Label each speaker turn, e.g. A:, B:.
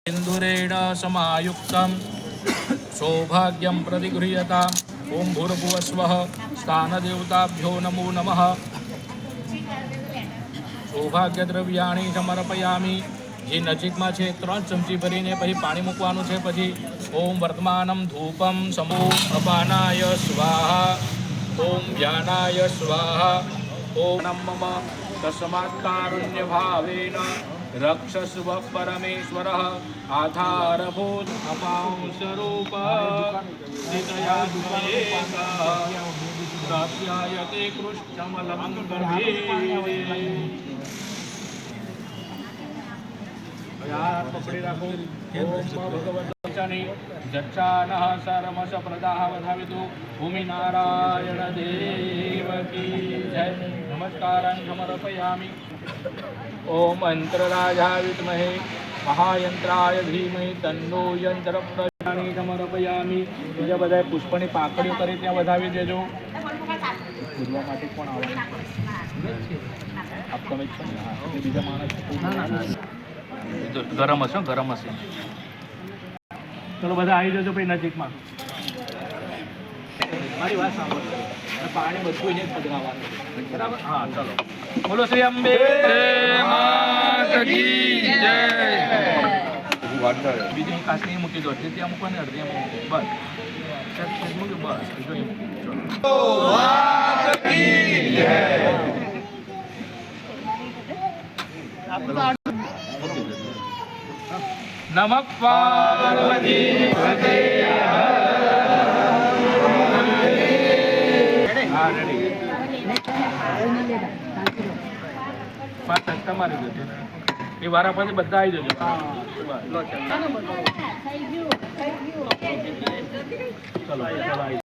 A: सिंदूरेण समायुक्तं सौभाग्यं प्रतिगृह्यताम्। ओं भूर्भुवस्वः स्थानदेवताभ्यो नमो नमः। सौभाग्यद्रव्याणि समर्पयामि। જે નજીકમાં છે 3 ચમચી ભરીને પછી પાણી મૂકવાનું છે। પછી ઓમ વર્તમાનમ ધૂપમ સમો અપાનાય સ્વાહા ઓમ જ્ઞાનાય સ્વાહા ઓમ નમઃ તસ્માत् કારુણ્ય ભાવેન રક્ષસ્વ પરમેશ્વરઃ આધારભૂત અપાં સ્વરૂપ પ્રાપ્યાયતે કૃષ્ણમલં ગર્ભે પકડી રાખો। જચ્છાનઃ સરમસ પ્રદાહ વધાવિતુ ભૂમિનારાયણ દેવ કી જય। નમસ્કારાન સમર્પયામિ। ઓમ અંતરરાજાય વિદ્મહે મહાયંત્રાય ધીમહિ તન્નો યંત્ર પ્રચોદયાત્ સમર્પયામિ। બીજા બધાએ પુષ્પની પાકડીઓ કરી ત્યાં વધાવી દેજો। પૂરવા માટે પણ આવવાનું આપ તમે છો ને? હા, બીજા માણસ ગરમ હશે, ગરમ હશે। ચલો બધા આવી જજો ભાઈ નજીકમાં। મારી વાત સાંભળો, પાણી બધું જ પધરાવવાનું, બરાબર? હા ચલો, બોલો શ્રી અંબે માત કી જય। બીજી કાચની મૂકી દો, ત્યાં મૂકવાની અડધી મૂકી, બસ મૂક્યું, બસ બીજું મૂક્યું। નમઃ પાર્વતી પતે। હા રેડી, તમારી જશે એ વારા પછી બધા આવી જજો। ચલો ચલો।